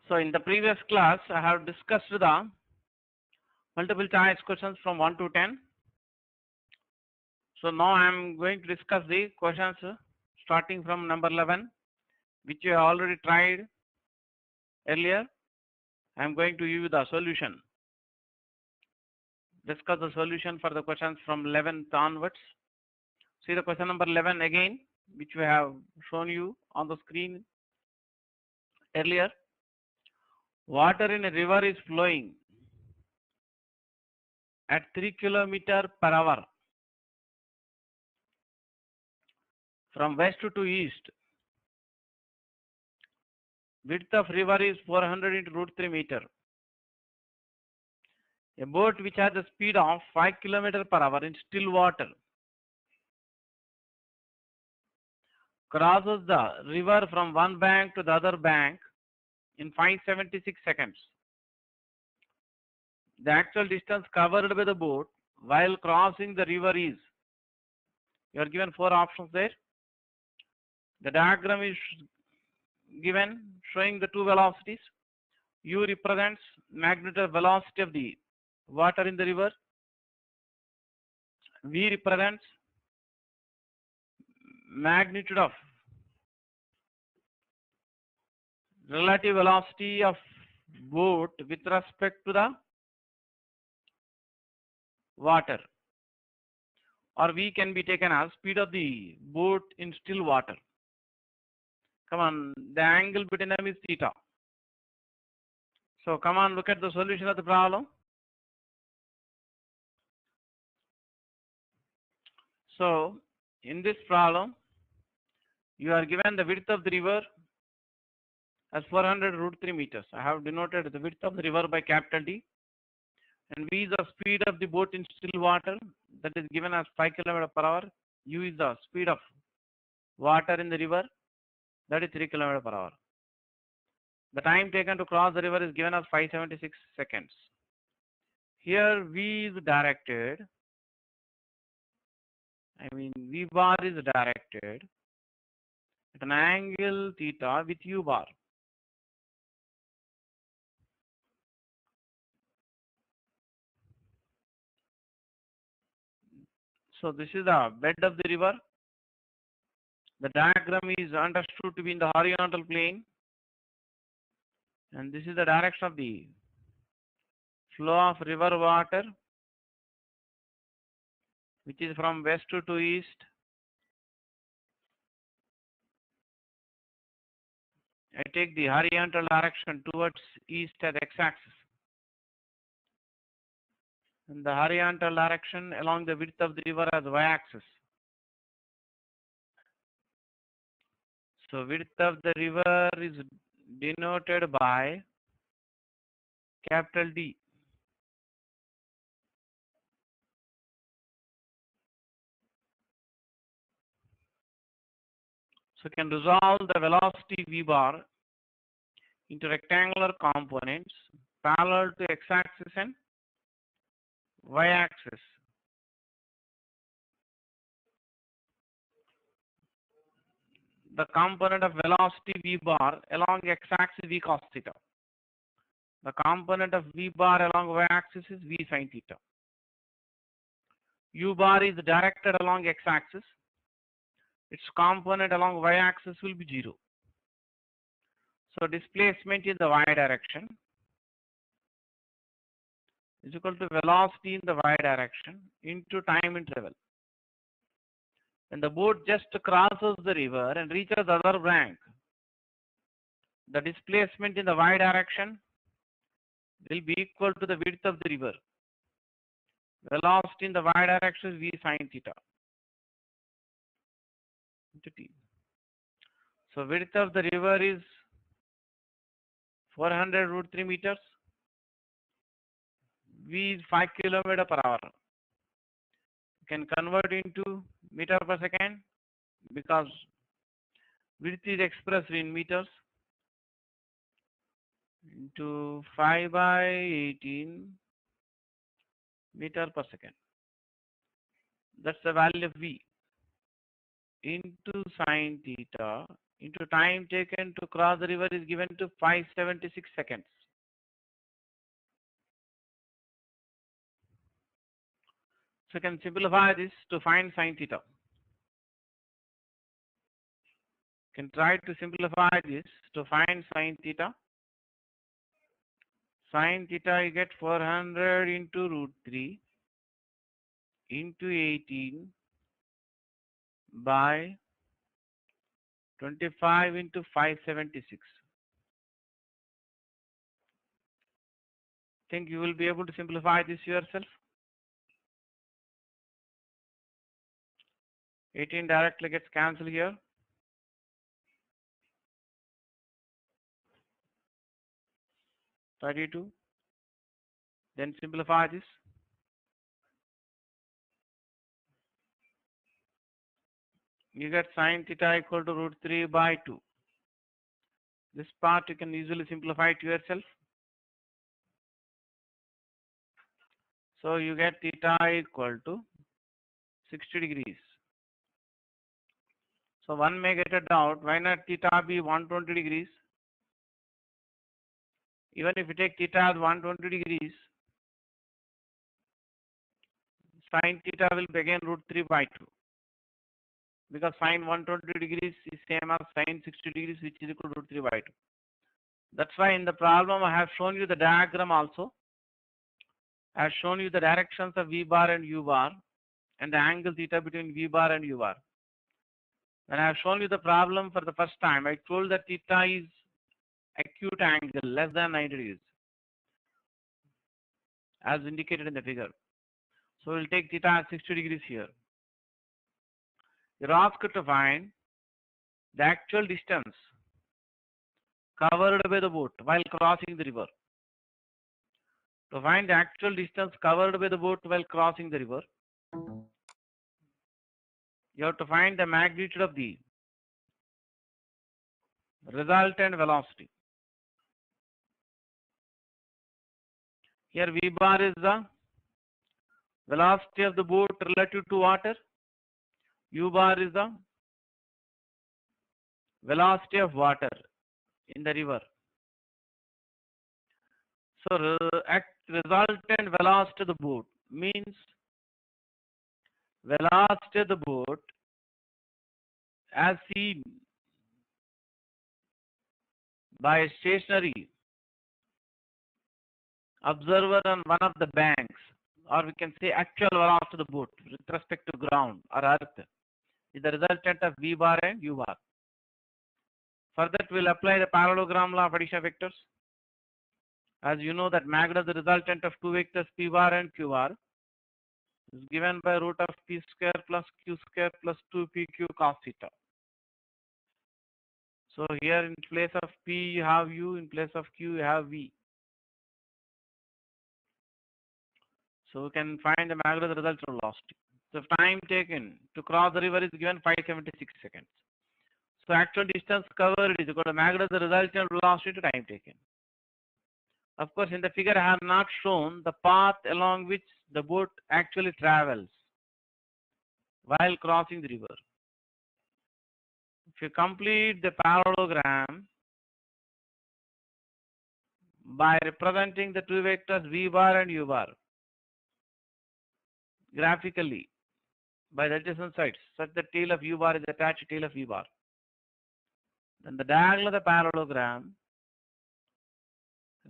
So in the previous class, I have discussed the multiple choice questions from 1 to 10. So now I am going to discuss the questions starting from number 11, which you have already tried earlier. I am going to give you the solution. Discuss the solution for the questions from 11th onwards. See the question number 11 again, which we have shown you on the screen earlier. Water in a river is flowing at 3 km per hour from west to east. Width of river is 400 into root 3 meter. A boat which has a speed of 5 km per hour in still water crosses the river from one bank to the other bank in 576 seconds. The actual distance covered by the boat while crossing the river is, you are given 4 options there. The diagram is given showing the two velocities. U represents magnitude velocity of the water in the river. V represents magnitude of relative velocity of boat with respect to the water, or V can be taken as speed of the boat in still water. Come on, the angle between them is theta. So come on, look at the solution of the problem. So in this problem, you are given the width of the river as 400 root 3 meters. I have denoted the width of the river by capital D, and V is the speed of the boat in still water, that is given as 5 km per hour. U is the speed of water in the river, that is 3 km per hour. The time taken to cross the river is given as 576 seconds. Here V is directed, V bar is directed at an angle theta with U bar. So this is the bed of the river. The diagram is understood to be in the horizontal plane, and this is the direction of the flow of river water, which is from west to east. I take the horizontal direction towards east as x-axis, and the horizontal direction along the width of the river as y-axis. So width of the river is denoted by capital D. So we can resolve the velocity V bar into rectangular components parallel to x-axis and y-axis. The component of velocity V bar along x-axis V cos theta. The component of V bar along y-axis is V sin theta. U bar is directed along x-axis. Its component along y-axis will be 0. So displacement in the y direction is equal to velocity in the y direction into time interval. When the boat just crosses the river and reaches the other bank, the displacement in the y direction will be equal to the width of the river. Velocity in the y direction is V sin theta into t. So width of the river is 400 root 3 meters. V is 5 km per hour. You can convert into meter per second because width is expressed in meters, into 5 by 18 meter per second. That's the value of V into sin theta into time taken to cross the river is given to 576 seconds. So you can simplify this to find sine theta. You can try to simplify this to find sine theta. Sine theta you get 400 into root 3 into 18 by 25 into 576. Think you will be able to simplify this yourself? 18 directly gets cancelled here. (32). Then simplify this. You get sine theta equal to root 3 by 2. This part you can easily simplify it yourself. So you get theta equal to 60 degrees. So one may get a doubt, why not theta be 120 degrees? Even if you take theta as 120 degrees, sine theta will be again root 3 by 2. Because sine 120 degrees is same as sine 60 degrees, which is equal to root 3 by 2. That's why in the problem I have shown you the diagram also. I have shown you the directions of V bar and U bar and the angle theta between V bar and U bar. When I have shown you the problem for the first time, I told that theta is acute angle less than 90 degrees as indicated in the figure. So we'll take theta as 60 degrees here. You're asked to find the actual distance covered by the boat while crossing the river. To find the actual distance covered by the boat while crossing the river, you have to find the magnitude of the resultant velocity. Here V bar is the velocity of the boat relative to water. U bar is the velocity of water in the river. So resultant velocity of the boat means velocity of the boat as seen by a stationary observer on one of the banks, or we can say actual velocity of the boat with respect to ground or earth, is the resultant of V bar and U bar. For that, we'll apply the parallelogram law of addition of vectors. As you know that magnitude of the resultant of two vectors P bar and Q bar is given by root of P square plus Q square plus 2PQ cos theta. So here in place of P you have U, in place of Q you have V. So we can find the magnitude of the resultant velocity. So time taken to cross the river is given 576 seconds. So actual distance covered is equal to magnitude of the resultant velocity to time taken. Of course, in the figure I have not shown the path along which the boat actually travels while crossing the river. If you complete the parallelogram by representing the two vectors V bar and U bar graphically by the adjacent sides, such that tail of U bar is attached to tail of V bar, then the diagonal of the parallelogram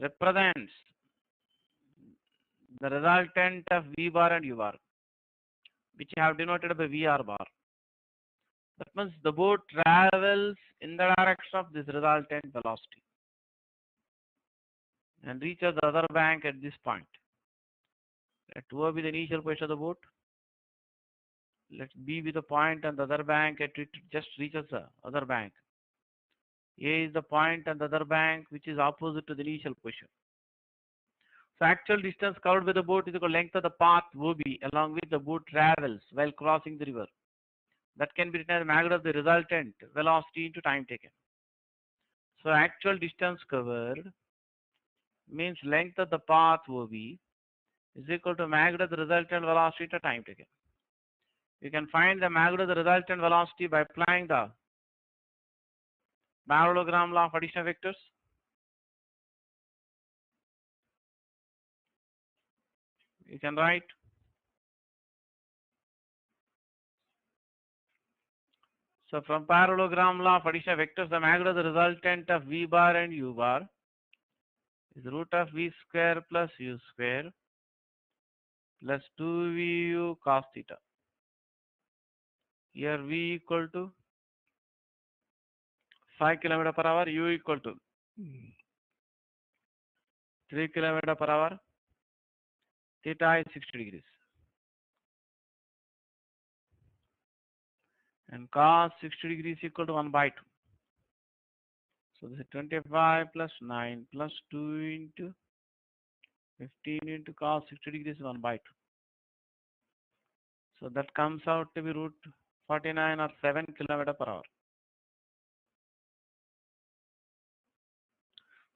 represents the resultant of V bar and U bar, which I have denoted by VR bar. That means the boat travels in the direction of this resultant velocity and reaches the other bank at this point. Let O be the initial position of the boat. Let B be the point and the other bank at it just reaches the other bank. A is the point and the other bank which is opposite to the initial position. So actual distance covered by the boat is equal to length of the path OB along which the boat travels while crossing the river. That can be written as magnitude of the resultant velocity into time taken. So actual distance covered means length of the path OB is equal to magnitude of the resultant velocity into time taken. You can find the magnitude of the resultant velocity by applying the Parallelogram law of addition of vectors. You can write. So from parallelogram law of addition of vectors, the magnitude of the resultant of v bar and u bar is root of v square plus u square plus 2vu cos theta. Here v equal to 5 km per hour, u equal to 3 km per hour, theta is 60 degrees. And cos 60 degrees equal to 1 by 2. So this is 25 plus 9 plus 2 into 15 into cos 60 degrees 1 by 2. So that comes out to be root 49 or 7 km per hour.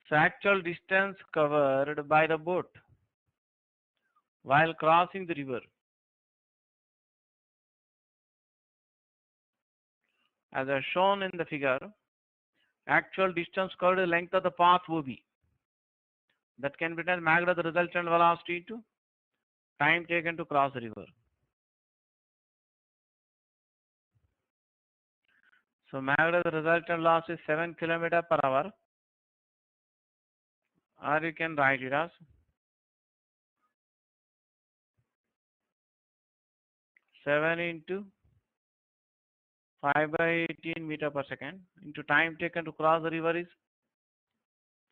So actual distance covered by the boat while crossing the river, as are shown in the figure, actual distance covered the length of the path OB. That can be done magnitude of the resultant velocity to time taken to cross the river. So magnitude of the resultant velocity is 7 km per hour, or you can write it as 7 into 5 by 18 meter per second into time taken to cross the river is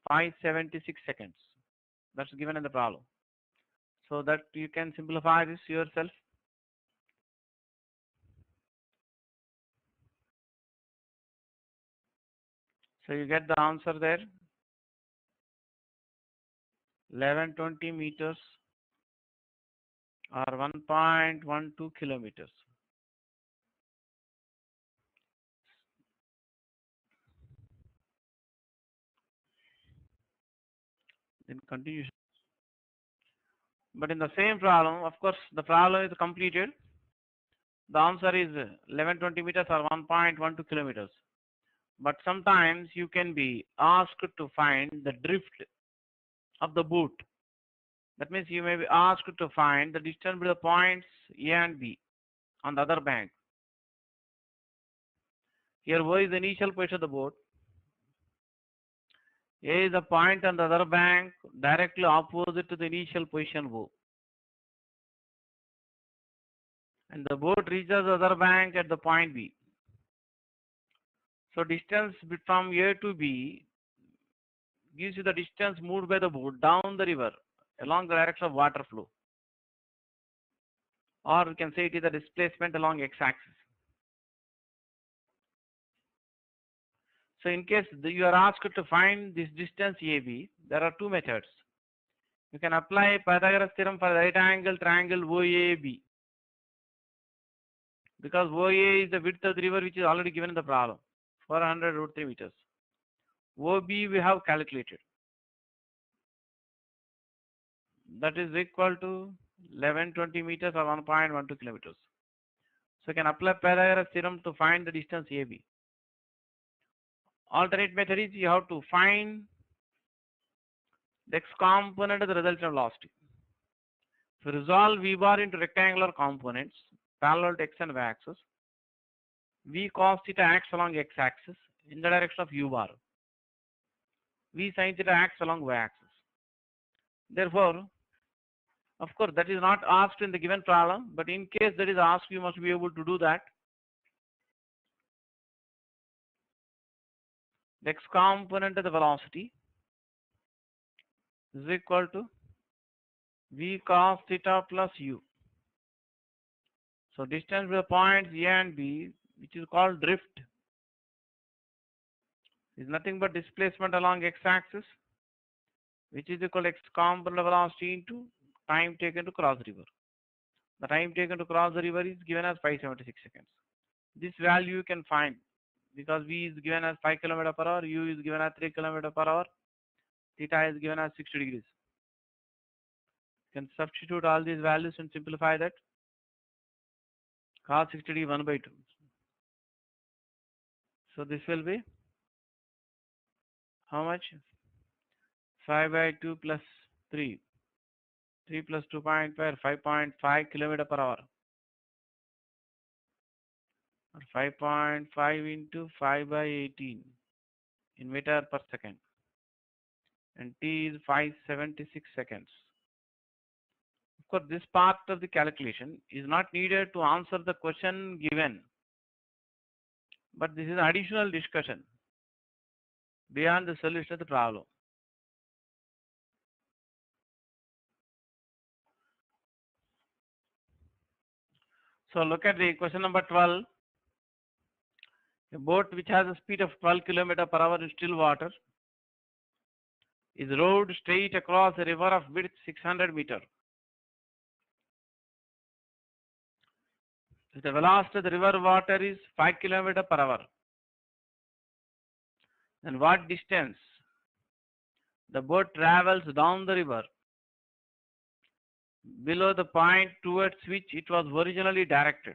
576 seconds. That's given in the problem. So that you can simplify this yourself. So you get the answer there. 1120 meters or 1.12 kilometers. Then continue. But in the same problem, of course, the problem is completed. The answer is 1120 meters or 1.12 kilometers. But sometimes you can be asked to find the drift of the boat. That means you may be asked to find the distance between the points A and B on the other bank. Here O is the initial position of the boat. A is the point on the other bank directly opposite to the initial position O. And the boat reaches the other bank at the point B. So distance from A to B gives you the distance moved by the boat down the river along the direction of water flow. Or we can say it is the displacement along x-axis. So in case you are asked to find this distance AB, there are two methods. You can apply Pythagoras theorem for right angle triangle OAB. Because OA is the width of the river which is already given in the problem, 400 root 3 meters. OB we have calculated. That is equal to 1120 meters or 1.12 kilometers. So you can apply Pythagoras theorem to find the distance AB. Alternate method is you have to find the x component of the resultant velocity. To resolve V bar into rectangular components parallel to x and y axis, V cos theta acts along x axis in the direction of U bar. V sin theta acts along y axis. Therefore, of course, that is not asked in the given problem, but in case that is asked, you must be able to do that. The x component of the velocity is equal to V cos theta plus U. So distance between the points A and B, which is called drift, is nothing but displacement along x-axis, which is equal to x component of velocity into time taken to cross the river. The time taken to cross the river is given as 576 seconds. This value you can find because V is given as 5 km per hour, U is given as 3 km per hour, theta is given as 60 degrees. You can substitute all these values and simplify that. Cos 60 degree 1 by 2. So this will be How much? 5 by 2 plus 3. 3 plus 2.5, 5.5 kilometer per hour. Or 5.5 into 5 by 18 in meter per second. And t is 576 seconds. Of course, this part of the calculation is not needed to answer the question given. But this is additional discussion beyond the solution of the problem. So look at the question number 12. A boat which has a speed of 12 km per hour in still water is rowed straight across a river of width 600 meters. The velocity of the river water is 5 km per hour. Then what distance the boat travels down the river below the point towards which it was originally directed?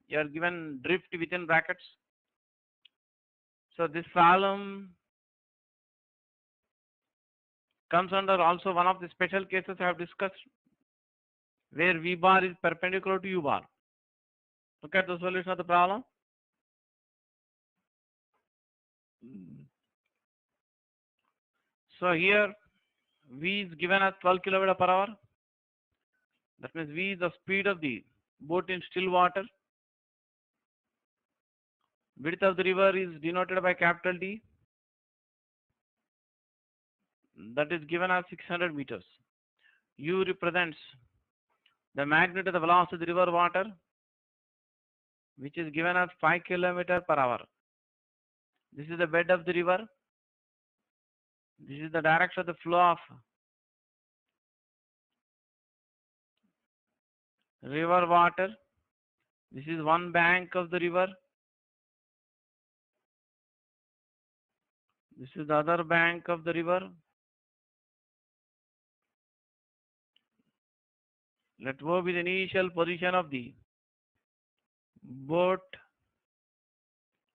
You are given drift within brackets. So this problem comes under also one of the special cases I have discussed, where V bar is perpendicular to U bar. Look at the solution of the problem. So here V is given as 12 km per hour. That means V is the speed of the boat in still water. Width of the river is denoted by capital D. That is given as 600 meters. U represents the magnitude of the velocity of the river water, which is given as 5 km per hour. This is the bed of the river. This is the direction of the flow of river water. This is one bank of the river. This is the other bank of the river. Let O be the initial position of the boat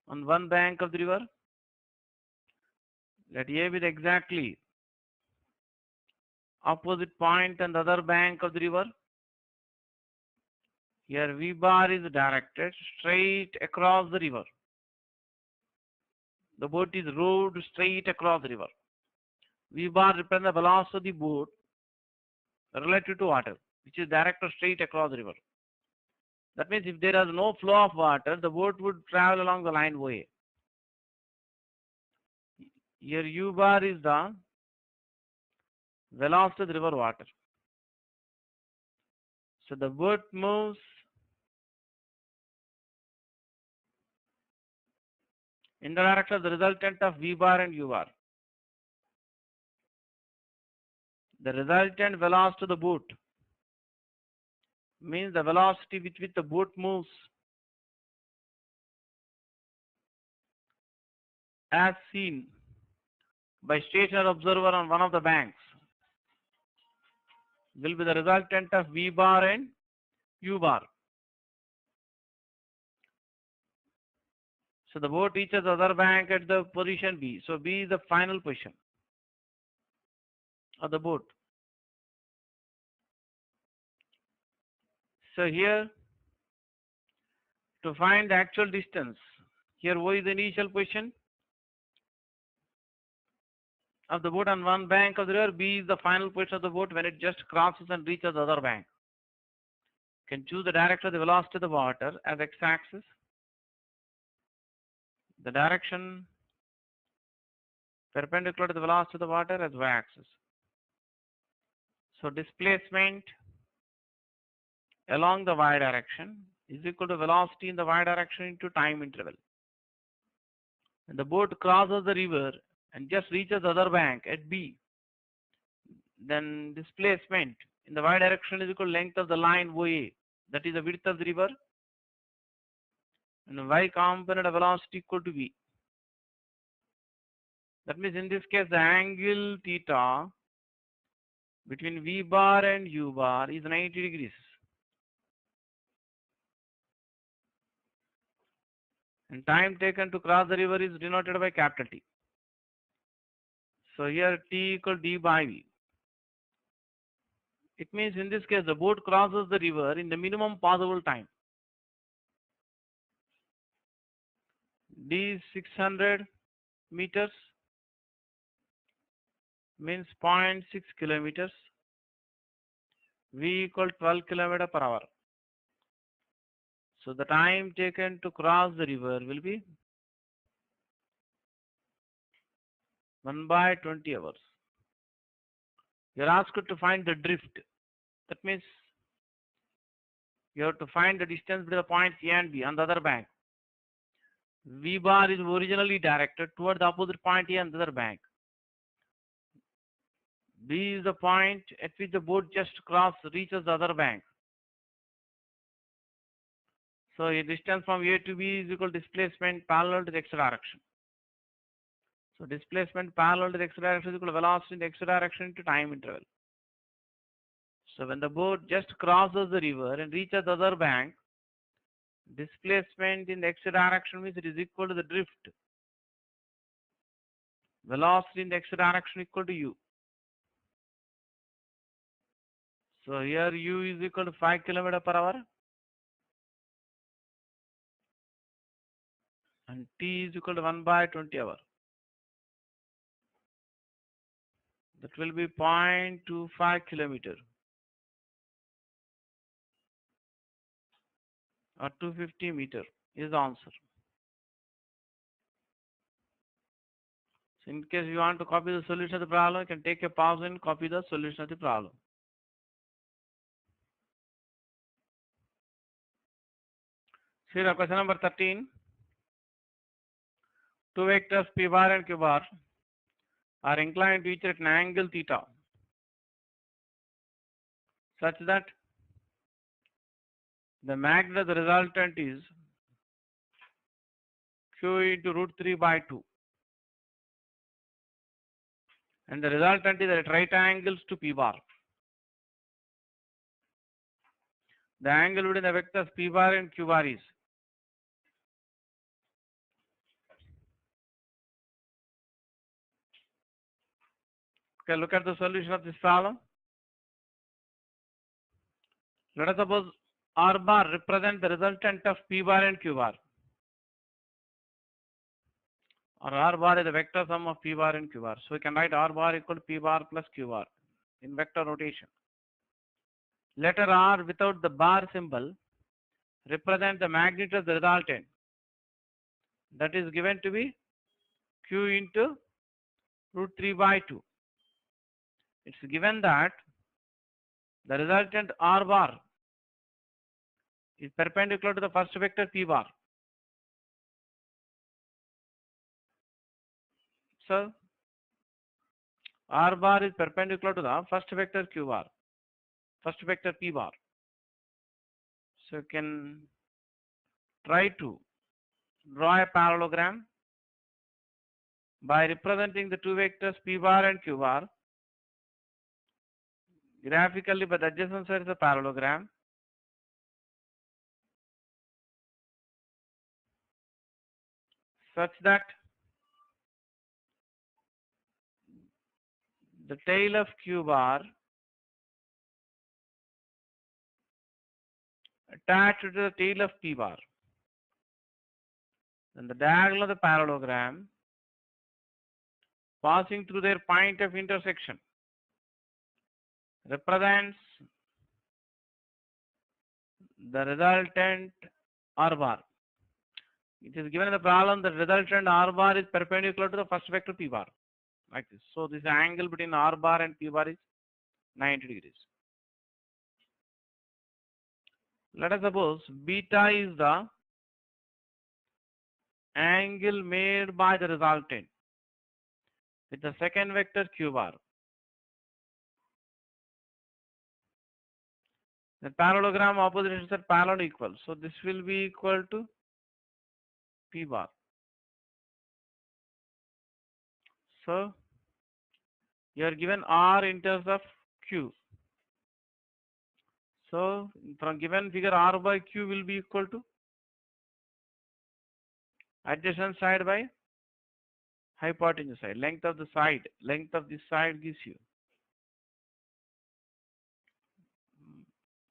on one bank of the river. Let A be the exactly opposite point on the other bank of the river. Here V bar is directed straight across the river. The boat is rowed straight across the river. V bar represents the velocity of the boat relative to water, which is directed straight across the river. That means if there is no flow of water, the boat would travel along the line OA. Here U bar is the velocity of the river water. So the boat moves in the direction of the resultant of V bar and U bar. The resultant velocity of the boat means the velocity with which the boat moves as seen by stationary observer on one of the banks will be the resultant of V bar and U bar. So the boat reaches the other bank at the position B. So B is the final position of the boat. So here, to find the actual distance, here O is the initial position of the boat on one bank of the river. B is the final position of the boat when it just crosses and reaches the other bank. You can choose the direction of the velocity of the water as x-axis, the direction perpendicular to the velocity of the water as y-axis. So displacement along the y direction is equal to velocity in the y direction into time interval. When the boat crosses the river and just reaches the other bank at B, then displacement in the y direction is equal to length of the line OA, that is the width of the river, and the y component of velocity equal to V. That means in this case the angle theta between V bar and U bar is 90 degrees. And time taken to cross the river is denoted by capital T. So here T equal D by V. It means in this case the boat crosses the river in the minimum possible time. D is 600 meters, means 0.6 kilometers. V equal 12 km per hour. So the time taken to cross the river will be 1 by 20 hours. You are asked to find the drift. That means you have to find the distance between the points A and B on the other bank. V bar is originally directed toward the opposite point A on the other bank. B is the point at which the boat just reaches the other bank. So a distance from A to B is equal to displacement parallel to the x direction. So displacement parallel to the x direction is equal to velocity in the x direction into time interval. So when the boat just crosses the river and reaches the other bank, displacement in the x direction means it is equal to the drift. Velocity in the x direction equal to u. So here u is equal to 5 km per hour and t is equal to 1 by 20 hour. That will be 0.25 kilometer or 250 meter is the answer. So in case you want to copy the solution of the problem, you can take a pause and copy the solution of the problem. Here question number 13. Two vectors p bar and q bar are inclined to each at an angle theta such that the magnitude of the resultant is q into root 3 by 2 and the resultant is at right angles to p bar. The angle between the vectors p bar and q bar is okay. Look at the solution of this problem. Let us suppose R bar represents the resultant of P bar and Q bar. Or R bar is the vector sum of P bar and Q bar. So we can write R bar equal to P bar plus Q bar in vector notation. Letter R without the bar symbol represents the magnitude of the resultant. That is given to be Q into root 3 by 2. It's given that the resultant R bar is perpendicular to the first vector P bar. So R bar is perpendicular to the first vector Q bar, first vector P bar. So you can try to draw a parallelogram by representing the two vectors P bar and Q bar graphically by the adjacent side of the parallelogram. Such that the tail of Q bar attached to the tail of P bar. Then the diagonal of the parallelogram passing through their point of intersection represents the resultant R bar. It is given in the problem that resultant R bar is perpendicular to the first vector P bar, like this. So this angle between R bar and P bar is 90 degrees. Let us suppose beta is the angle made by the resultant with the second vector Q bar. The parallelogram opposite ends are parallel equal. So this will be equal to P bar. So you are given R in terms of Q. So from given figure R by Q will be equal to adjacent side by hypotenuse side, length of the side, length of this side gives you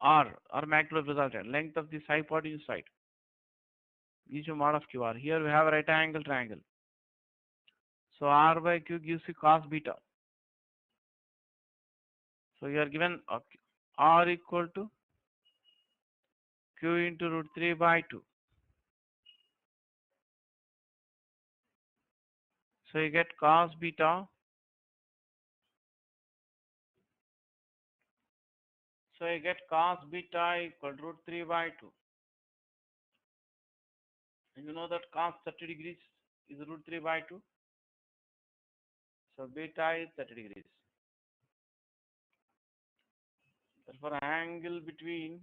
R macro resultant, length of this hypotenuse side gives you mod of QR. Here we have a right angle triangle. So R by Q gives you cos beta. So you are given R equal to Q into root 3 by 2. So you get cos beta. So you get cos beta equal to root 3 by 2. And you know that cos 30 degrees is root 3 by 2. So beta is 30 degrees. Therefore, angle between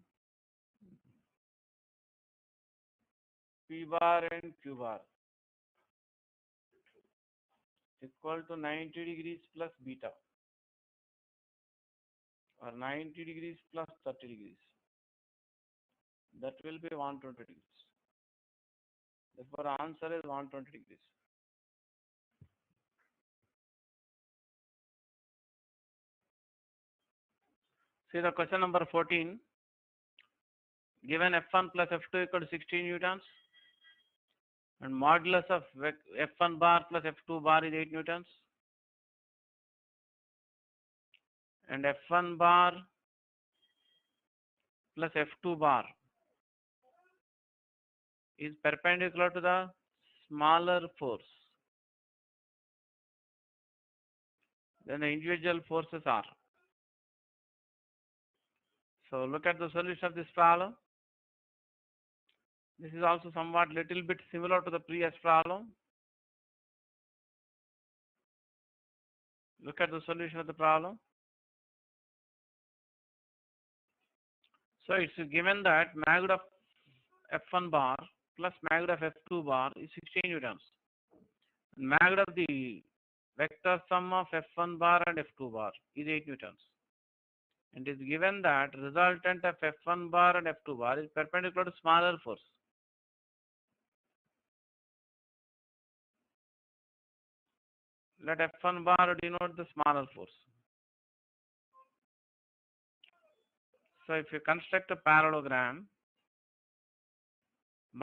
P bar and Q bar equal to 90 degrees plus beta, or 90 degrees plus 30 degrees. That will be 120 degrees. Therefore, answer is 120 degrees. See the question number 14. Given F1 plus F2 equal to 16 newtons, and modulus of F1 bar plus F2 bar is 8 newtons, and F1 bar plus F2 bar is perpendicular to the smaller force, then the individual forces are. So look at the solution of this problem. This is also somewhat little bit similar to the previous problem. Look at the solution of the problem. So it's given that magnitude of F1 bar plus magnitude of F2 bar is 16 newtons. Magnitude of the vector sum of F1 bar and F2 bar is 8 newtons. And it is given that resultant of F1 bar and F2 bar is perpendicular to smaller force. Let F1 bar denote the smaller force. So if you construct a parallelogram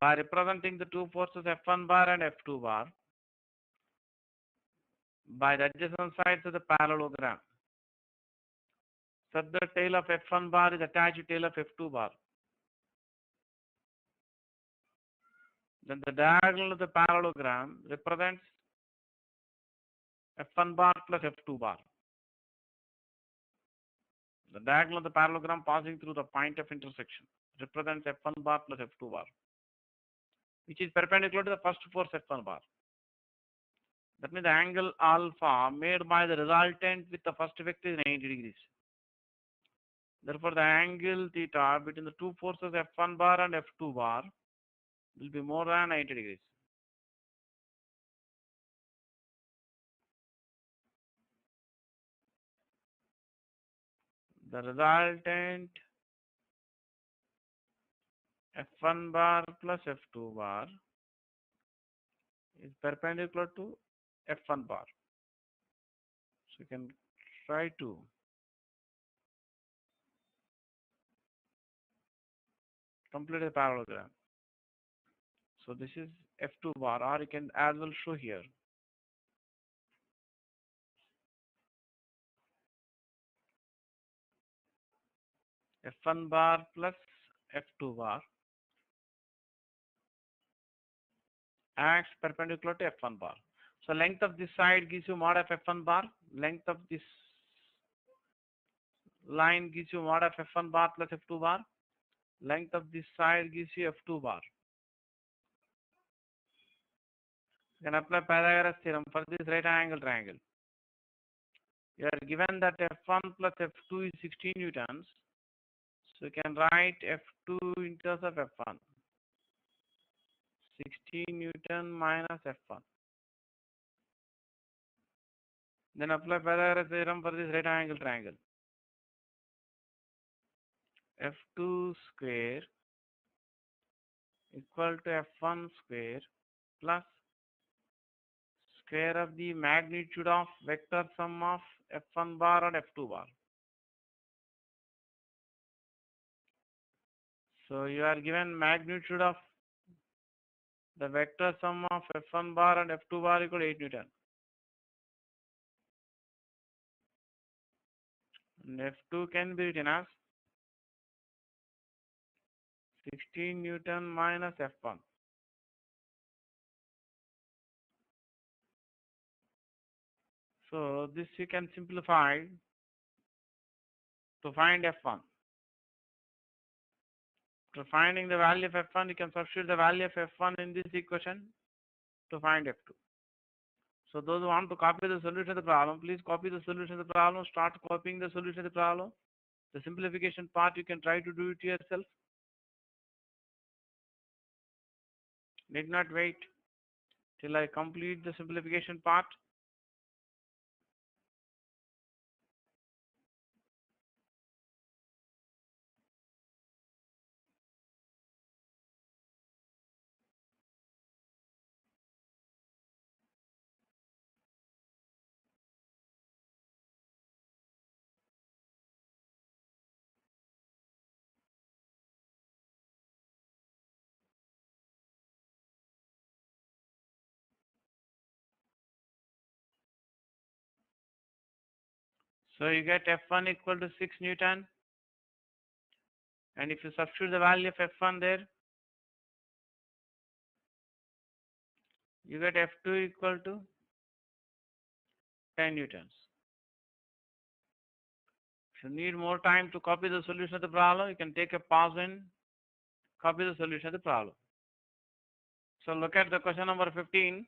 by representing the two forces F1 bar and F2 bar by the adjacent sides of the parallelogram, such the tail of F1 bar is attached to tail of F2 bar, then the diagonal of the parallelogram represents F1 bar plus F2 bar. The diagonal of the parallelogram passing through the point of intersection represents F1 bar plus F2 bar, which is perpendicular to the first force F1 bar. That means the angle alpha made by the resultant with the first vector is 90 degrees. Therefore, the angle theta between the two forces F1 bar and F2 bar will be more than 90 degrees. The resultant F1 bar plus F2 bar is perpendicular to F1 bar. So you can try to complete the parallelogram. So this is F2 bar, or you can as well show here. F1 bar plus F2 bar acts perpendicular to F1 bar. So length of this side gives you mod of F1 bar. Length of this line gives you mod of F1 bar plus F2 bar. Length of this side gives you F2 bar. You can apply Pythagoras theorem for this right angle triangle. You are given that F1 plus F2 is 16 newtons. So you can write F2 in terms of F1. 16 Newton minus F1. Then apply Pythagoras theorem for this right angle triangle. F2 square equal to F1 square plus square of the magnitude of vector sum of f1 bar and f2 bar. So you are given magnitude of the vector sum of f1 bar and f2 bar equal to 8 Newton. And f2 can be written as 16 Newton minus f1. So this you can simplify to find f1. To finding the value of f1, you can substitute the value of f1 in this equation to find f2. So those who want to copy the solution of the problem, please copy the solution of the problem. Start copying the solution of the problem. The simplification part, you can try to do it yourself. Need not wait till I complete the simplification part. So you get f1 equal to 6 Newton. And if you substitute the value of f1 there, you get f2 equal to 10 Newtons. If you need more time to copy the solution of the problem, you can take a pause and copy the solution of the problem. So look at the question number 15.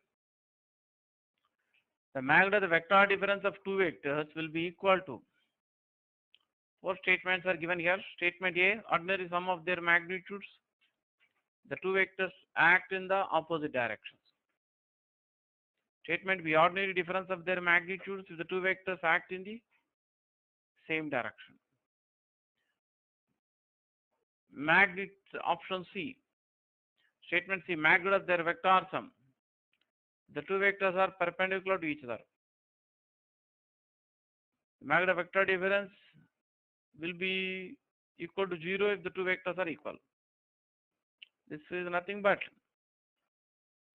The magnitude of the vector difference of two vectors will be equal to. Four statements are given here. Statement A, ordinary sum of their magnitudes. The two vectors act in the opposite directions. Statement B, ordinary difference of their magnitudes if the two vectors act in the same direction. Option C. Statement C, magnitude of their vector sum. The two vectors are perpendicular to each other. The magnitude of vector difference will be equal to 0 if the two vectors are equal. This is nothing but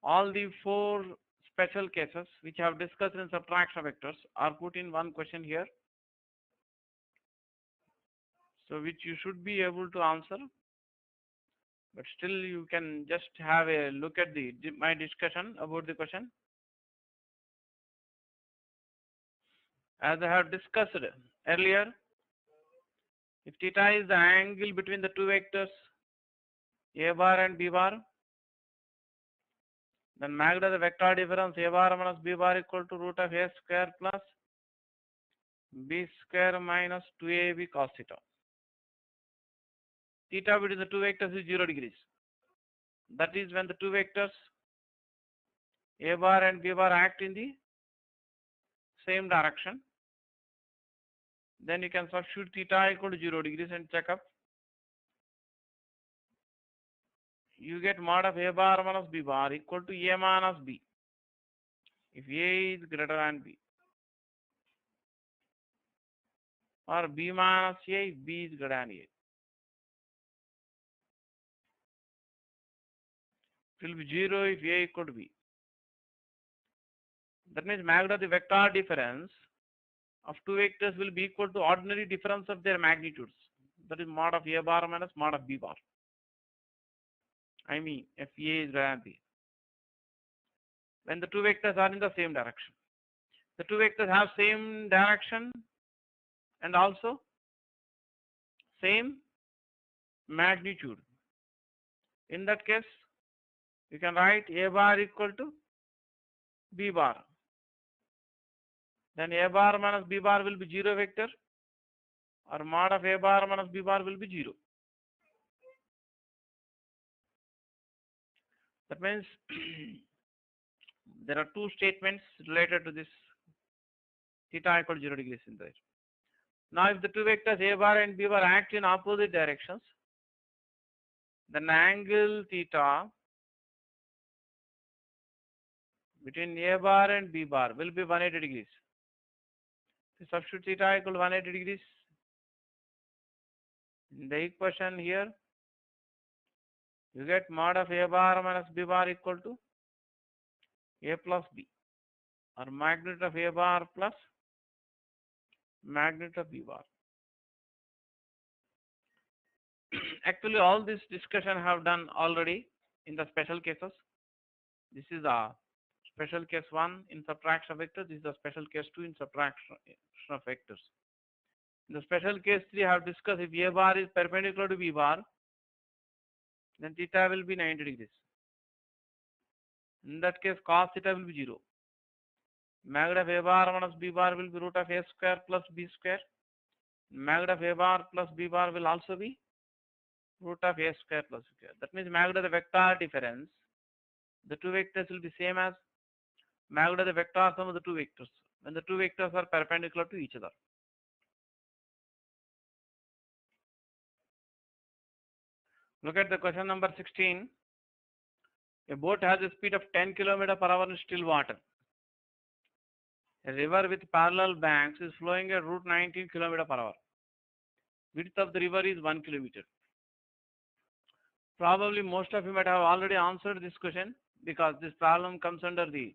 all the four special cases which I have discussed in subtraction vectors are put in one question here. So which you should be able to answer. But still you can just have a look at my discussion about the question. As I have discussed earlier, if theta is the angle between the two vectors a bar and b bar, then magnitude of the vector difference a bar minus b bar equal to root of a square plus b square minus 2ab cos theta. Theta between the two vectors is 0 degrees. That is when the two vectors a bar and b bar act in the same direction. Then you can substitute theta equal to 0 degrees and check up. You get mod of a bar minus b bar equal to a minus b if a is greater than b, or b minus a if b is greater than a. It will be 0 if a equal to b. That means magnitude of the vector difference of two vectors will be equal to ordinary difference of their magnitudes. That is mod of a bar minus mod of b bar. I mean if a is greater than b. When the two vectors are in the same direction. The two vectors have same direction and also same magnitude. In that case, you can write a bar equal to b bar. Then a bar minus b bar will be 0 vector, or mod of a bar minus b bar will be 0. That means there are two statements related to this theta equal to 0 degrees in there. Now if the two vectors a bar and b bar act in opposite directions, then angle theta between A bar and B bar will be 180 degrees. So substitute theta equal to 180 degrees. In the equation here, you get mod of A bar minus B bar equal to A plus B, or magnitude of A bar plus magnitude of B bar. Actually, all this discussion I have done already in the special cases. This is a special case 1 in subtraction of vectors. This is a special case 2 in subtraction of vectors. In the special case 3, I have discussed if A bar is perpendicular to B bar, then theta will be 90 degrees. In that case, cos theta will be 0. Magnitude of A bar minus B bar will be root of A square plus B square. Magnitude of A bar plus B bar will also be root of A square plus B square. That means magnitude of the vector difference, the two vectors will be same as magnitude of the vector sum of the two vectors when the two vectors are perpendicular to each other. Look at the question number 16. A boat has a speed of 10 km per hour in still water. A river with parallel banks is flowing at route 19 km per hour. Width of the river is 1 kilometer. Probably most of you might have already answered this question because this problem comes under the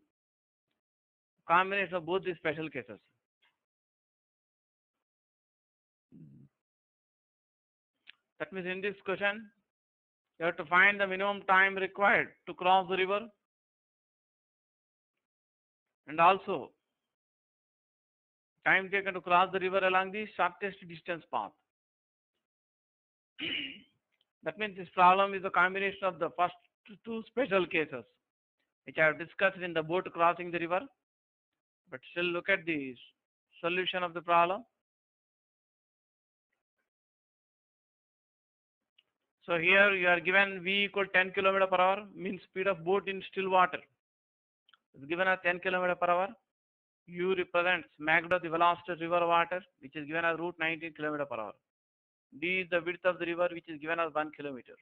combination of both the special cases. That means in this question, you have to find the minimum time required to cross the river and also time taken to cross the river along the shortest distance path. That means this problem is a combination of the first two special cases which I have discussed in the boat crossing the river. But still look at the solution of the problem. So here you are given V equal 10 km per hour, means speed of boat in still water. It's given as 10 km per hour. U represents magnitude of the velocity of river water, which is given as root 19 km per hour. D is the width of the river, which is given as 1 kilometer.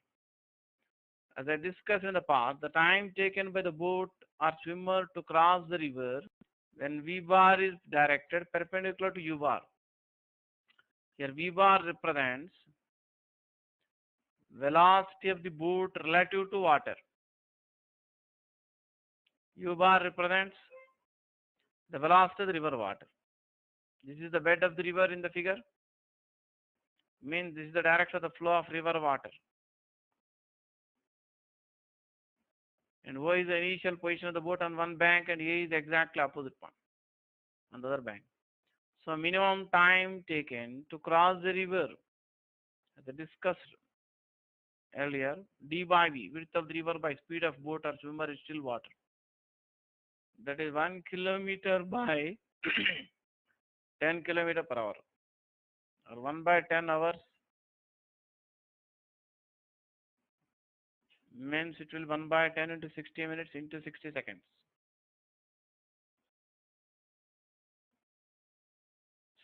As I discussed in the past, the time taken by the boat or swimmer to cross the river when V bar is directed perpendicular to U bar. Here V bar represents velocity of the boat relative to water. U bar represents the velocity of the river water. This is the bed of the river in the figure. Means this is the direction of the flow of river water. And O is the initial position of the boat on one bank and A is the exactly opposite point on the other bank. So minimum time taken to cross the river, as I discussed earlier, D by V, width of the river by speed of boat or swimmer is still water. That is 1 kilometer by 10 km per hour, or 1 by 10 hours, means it will 1 by 10 into 60 minutes into 60 seconds.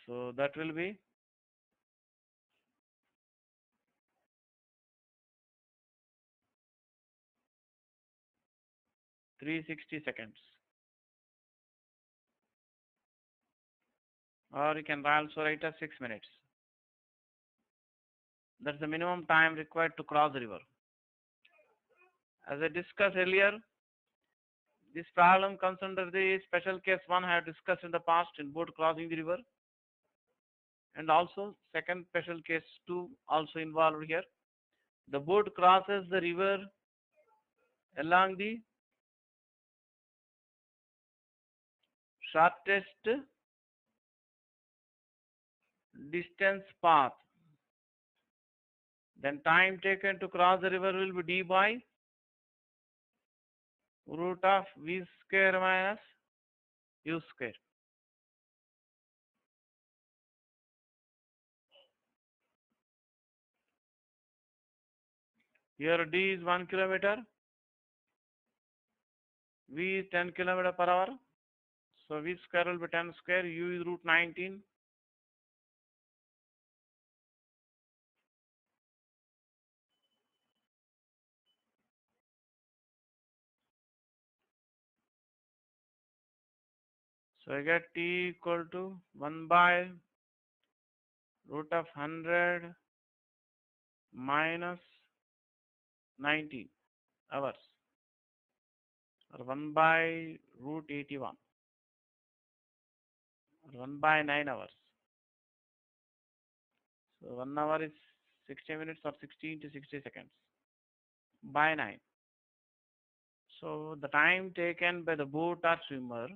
So that will be 360 seconds. Or you can also write as 6 minutes. That's the minimum time required to cross the river. As I discussed earlier, this problem comes under the special case 1 I have discussed in the past in boat crossing the river. And also second special case 2 also involved here. The boat crosses the river along the shortest distance path. Then time taken to cross the river will be D by root of V square minus U square. Here D is 1 kilometer, V is 10 km per hour. So V square will be 10 square, U is root 19. So I get T equal to 1 by root of 100 minus 90 hours, or 1 by root 81, or 1 by 9 hours. So 1 hour is 60 minutes or 60 to 60 seconds by 9. So the time taken by the boat or swimmer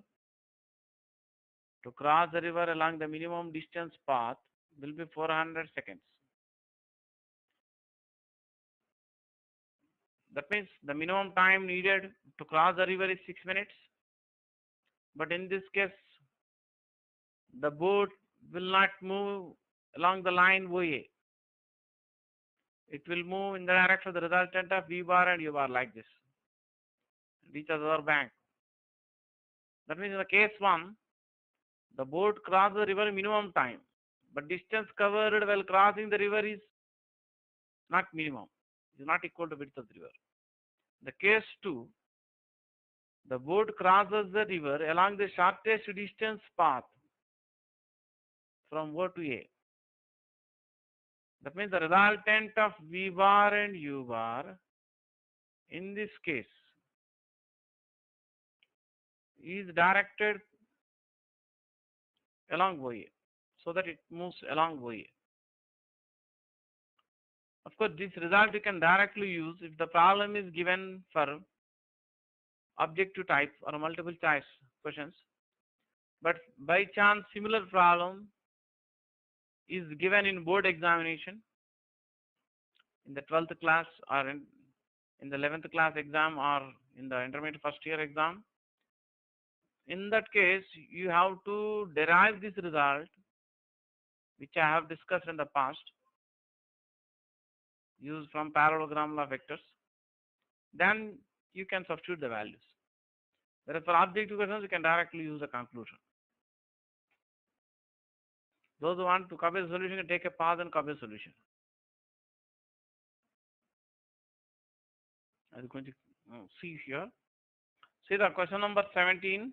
to cross the river along the minimum distance path will be 400 seconds. That means the minimum time needed to cross the river is 6 minutes. But in this case, the boat will not move along the line OA. It will move in the direction of the resultant of V bar and U bar like this. Reach the other bank. That means in the case 1, the boat crosses the river minimum time, but distance covered while crossing the river is not minimum. It is not equal to width of the river. The case 2, the boat crosses the river along the shortest distance path from O to A. That means the resultant of V bar and U bar in this case is directed along OA, so that it moves along OA. Of course, this result you can directly use if the problem is given for objective type or multiple choice questions. But by chance, similar problem is given in board examination in the 12th class or in the 11th class exam or in the intermediate first year exam. In that case, you have to derive this result, which I have discussed in the past, used from parallelogram law vectors. Then you can substitute the values. Whereas for objective questions, you can directly use the conclusion. Those who want to copy the solution can take a pause and copy the solution. I'm going to see here. See the question number 17.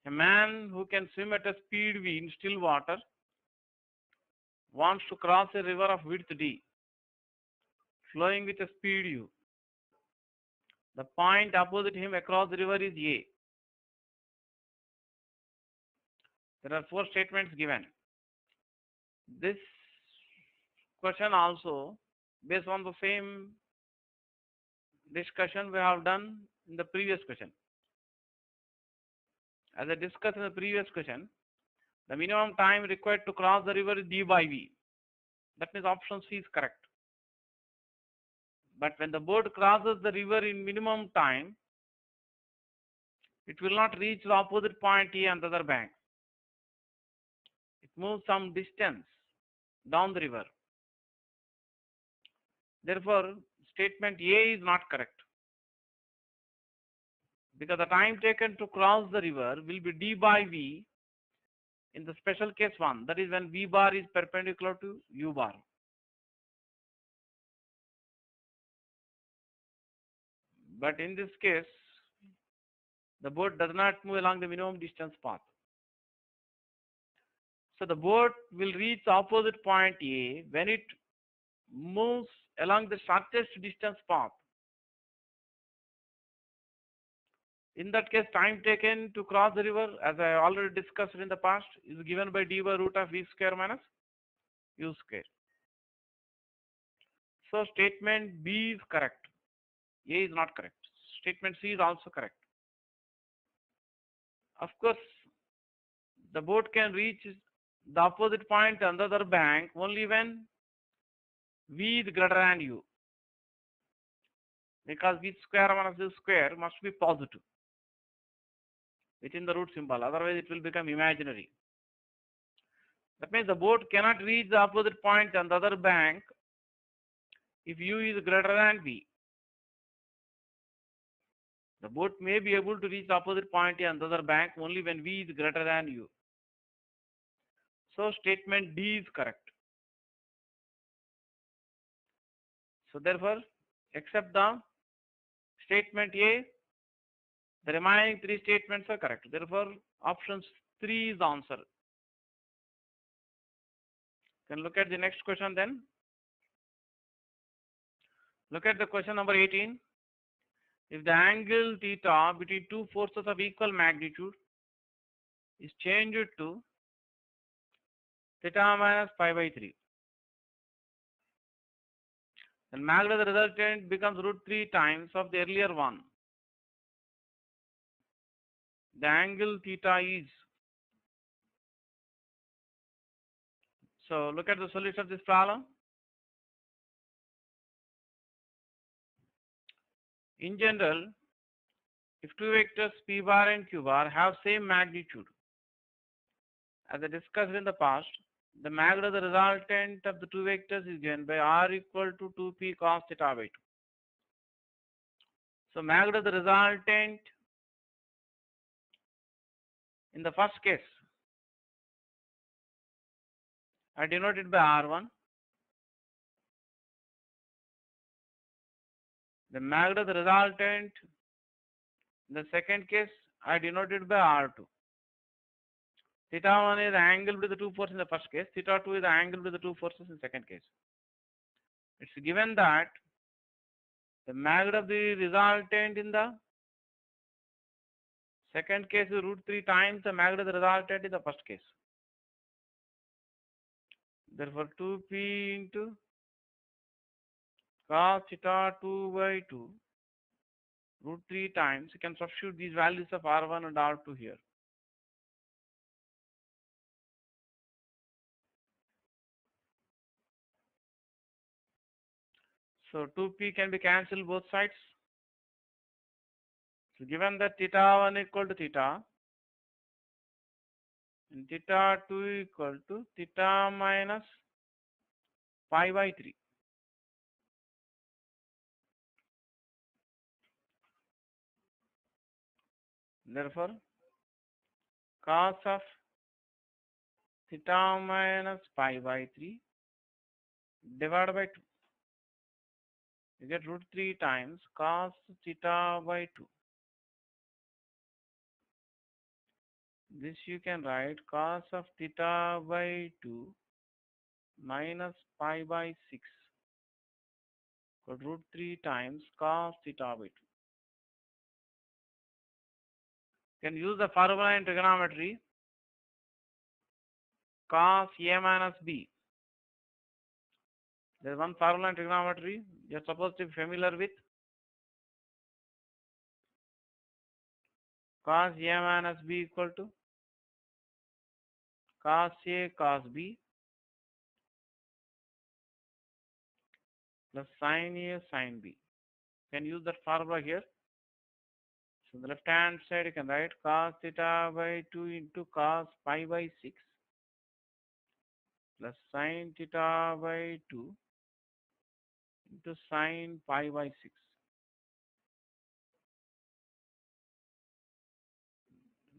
A man who can swim at a speed V in still water wants to cross a river of width D, flowing with a speed U. The point opposite him across the river is A. There are 4 statements given. This question also, based on the same discussion we have done in the previous question. As I discussed in the previous question, the minimum time required to cross the river is D by V. That means option C is correct. But when the boat crosses the river in minimum time, it will not reach the opposite point A on the other bank. It moves some distance down the river. Therefore, statement A is not correct, because the time taken to cross the river will be D by V in the special case 1, that is when V bar is perpendicular to U bar. But in this case, the boat does not move along the minimum distance path. So the boat will reach opposite point A when it moves along the shortest distance path. In that case, time taken to cross the river, as I already discussed in the past, is given by D by root of V square minus U square. So statement B is correct. A is not correct. Statement C is also correct. Of course, the boat can reach the opposite point on the other bank only when V is greater than U, because V square minus U square must be positive within the root symbol, otherwise it will become imaginary. That means the boat cannot reach the opposite point on the other bank if U is greater than V. The boat may be able to reach the opposite point on the other bank only when V is greater than U. So statement D is correct. So therefore, except the statement A, The remaining three statements are correct. Therefore, option 3 is the answer. Can look at the next question then. Look at the question number 18. If the angle theta between two forces of equal magnitude is changed to theta minus pi by 3, then magnitude of the resultant becomes root 3 times of the earlier one. The angle theta is. So look at the solution of this problem. In general, if two vectors p bar and q bar have same magnitude, as I discussed in the past, the magnitude of the resultant of the two vectors is given by r equal to 2p cos theta by 2. So magnitude of the resultant in the first case, I denote it by r1. The magnitude of the resultant in the second case, I denote it by r2. Theta 1 is the angle between the two forces in the first case. Theta 2 is the angle between the two forces in the second case. It's given that the magnitude of the resultant in the second case is root 3 times the magnitude of the resultant in the first case. Therefore, 2p into cos theta 2 by 2 root 3 times. You can substitute these values of r1 and r2 here. So 2p can be cancelled both sides. So given that theta 1 equal to theta and theta 2 equal to theta minus pi by 3. Therefore, cos of theta minus pi by 3 divided by 2. You get root 3 times cos theta by 2. This you can write cos of theta by 2 minus pi by 6 equal to root 3 times cos theta by 2. You can use the formula in trigonometry cos A minus B. There is one formula in trigonometry you are supposed to be familiar with. Cos A minus B equal to cos A cos B plus sin A sin B. You can use that formula here. So on the left hand side you can write cos theta by 2 into cos pi by 6 plus sin theta by 2 into sin pi by 6,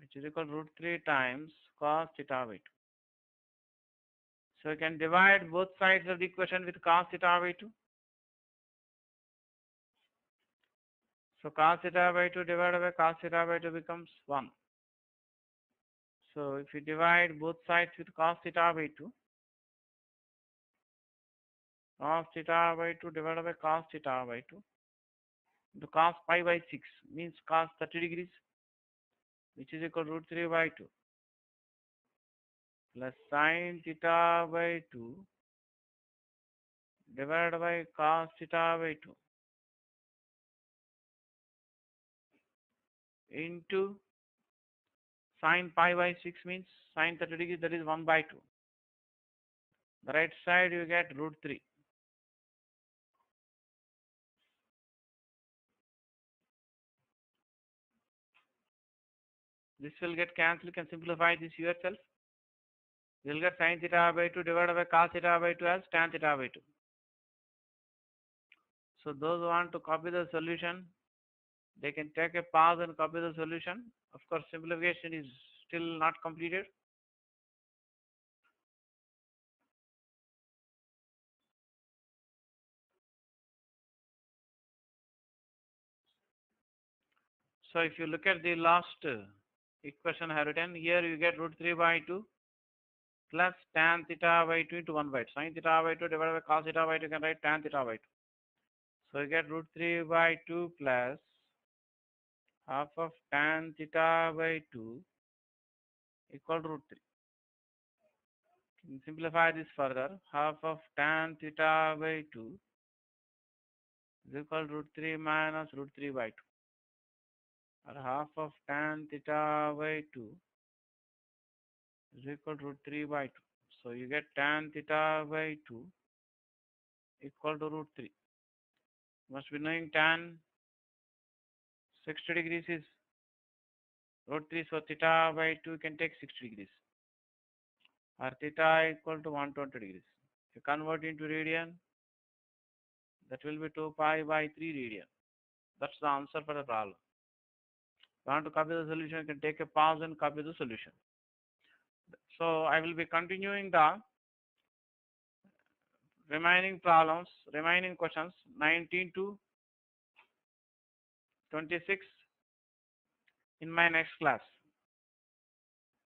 which is equal to root 3 times cos theta by 2. So you can divide both sides of the equation with cos theta by 2. So cos theta by 2 divided by cos theta by 2 becomes 1. So if you divide both sides with cos theta by 2, cos theta by 2 divided by cos theta by 2 into cos pi by 6 means cos 30 degrees, which is equal to root 3 by 2 plus sin theta by 2 divided by cos theta by 2 into sin pi by 6 means sin 30 degrees, that is 1 by 2. The right side you get root 3. This will get cancelled. You can simplify this yourself. You will get sin theta by 2 divided by cos theta by 2 as tan theta by 2. So those who want to copy the solution, they can take a pause and copy the solution. Of course, simplification is still not completed. So if you look at the last equation I have written, here you get root 3 by 2 plus tan theta by 2 into 1 by 2. Sin theta by 2 divided by cos theta by 2, you can write tan theta by 2. So you get root 3 by 2 plus half of tan theta by 2 equal to root 3. You can simplify this further. Half of tan theta by 2 is equal to root 3 minus root 3 by 2. Or half of tan theta by 2 is equal to root 3 by 2. So you get tan theta by 2 equal to root 3. Must be knowing tan 60 degrees is root 3. So theta by 2 can take 60 degrees. Or theta equal to 120 degrees. If you convert into radian, that will be 2 pi by 3 radian. That's the answer for the problem. If you want to copy the solution, you can take a pause and copy the solution. So I will be continuing the remaining problems, remaining questions 19 to 26 in my next class.